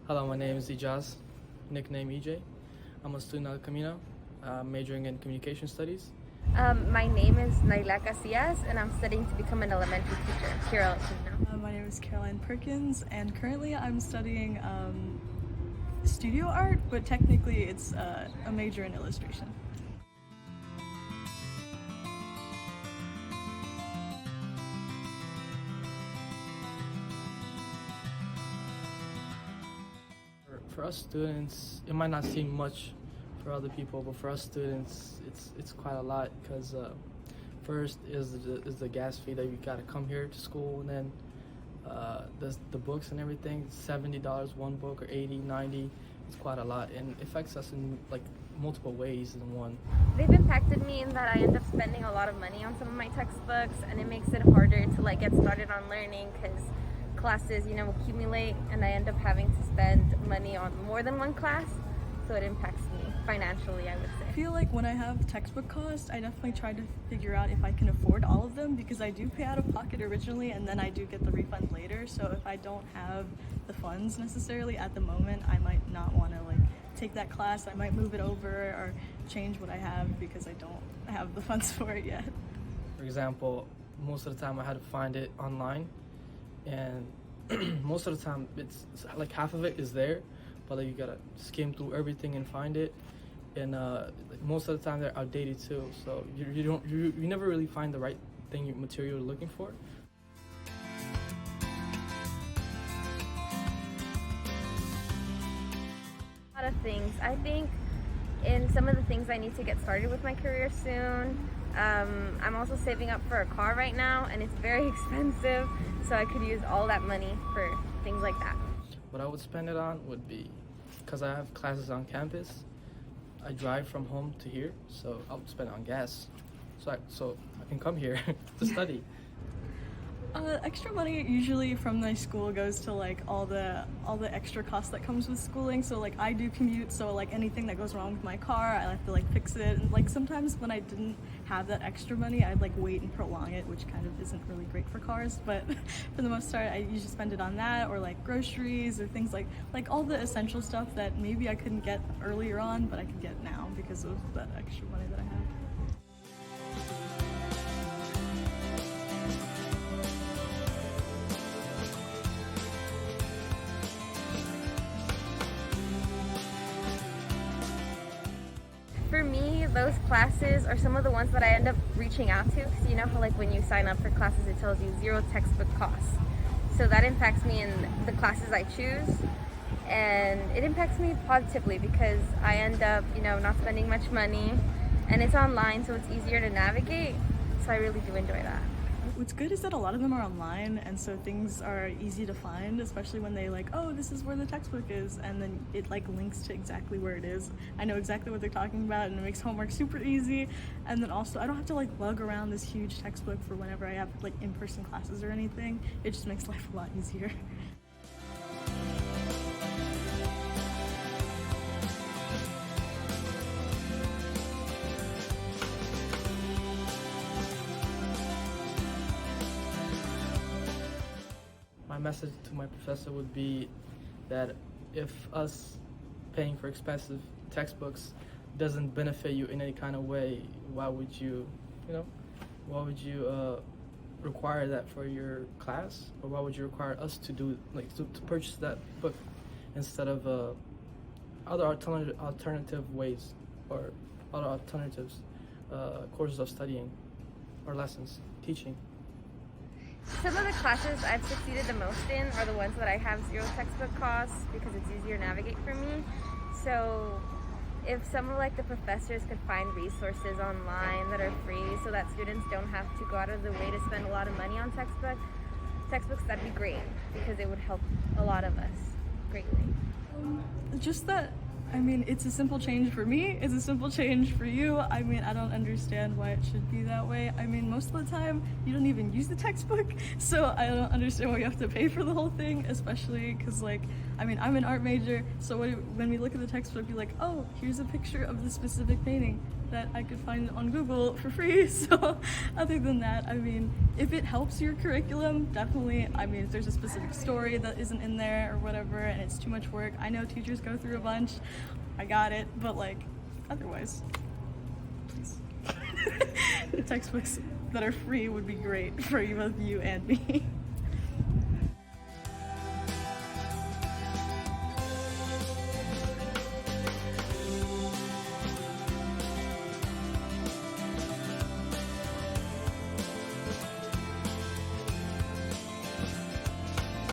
Hello, my name is Ijaz, nickname EJ. I'm a student at Camino, majoring in communication studies. My name is Naila Casillas, and I'm studying to become an elementary teacher here at Camino. My name is Caroline Perkins, and currently I'm studying studio art, but technically it's a major in illustration. For us students, it might not seem much for other people, but for us students, it's quite a lot because first is the gas fee that you gotta come here to school, and then the books and everything. $70 one book, or 80, 90. It's quite a lot, and it affects us in like multiple ways in one. They've impacted me in that I end up spending a lot of money on some of my textbooks, and it makes it harder to get started on learning because classes, accumulate, and I end up having to spend money on more than one class, so it impacts me financially, I would say. I feel like when I have textbook costs, I definitely try to figure out if I can afford all of them, because I do pay out of pocket originally and then I do get the refund later. So if I don't have the funds necessarily at the moment, I might not want to take that class. I might move it over or change what I have because I don't have the funds for it yet. For example, most of the time I had to find it online, and most of the time it's like half of it is there, but you gotta skim through everything and find it, and most of the time they're outdated too, so you never really find the right material you're looking for. A lot of things. I think in some of the things I need to get started with my career soon. I'm also saving up for a car right now, and it's very expensive, so I could use all that money for things like that. What I would spend it on would be, because I have classes on campus, I drive from home to here, so I would spend it on gas, so I can come here to study. Extra money usually from my school goes to all the extra costs that comes with schooling. So I do commute, so anything that goes wrong with my car, I have to fix it. And sometimes when I didn't have that extra money, I'd wait and prolong it, which kind of isn't really great for cars. But for the most part, I usually spend it on that, or groceries, or things like all the essential stuff that maybe I couldn't get earlier on, but I could get now because of that extra money that I have. For me, those classes are some of the ones that I end up reaching out to, because you know how when you sign up for classes it tells you 0 textbook costs. So that impacts me in the classes I choose, and it impacts me positively because I end up not spending much money, and it's online, so it's easier to navigate, so I really do enjoy that. What's good is that a lot of them are online, and so things are easy to find, especially when they oh, this is where the textbook is, and then it links to exactly where it is. I know exactly what they're talking about, and it makes homework super easy. And then also I don't have to lug around this huge textbook for whenever I have in-person classes or anything. It just makes life a lot easier. My message to my professor would be that if us paying for expensive textbooks doesn't benefit you in any kind of way, why would you require that for your class, or why would you require us to do to purchase that book instead of other alternative ways, or other alternatives courses of studying or lessons teaching? Some of the classes I've succeeded the most in are the ones that I have 0 textbook costs because it's easier to navigate for me. So if some of the professors could find resources online that are free so that students don't have to go out of the way to spend a lot of money on textbooks, that'd be great, because it would help a lot of us greatly. Just that, it's a simple change for me, it's a simple change for you. I don't understand why it should be that way. Most of the time, you don't even use the textbook, so I don't understand why you have to pay for the whole thing, especially because, I'm an art major, so when we look at the textbook, you're oh, here's a picture of the specific painting. that I could find on Google for free. So other than that, I mean, if it helps your curriculum, definitely. I mean, if there's a specific story that isn't in there or whatever and it's too much work, I know teachers go through a bunch. I got it, but like otherwise, please. Textbooks that are free would be great for both you and me.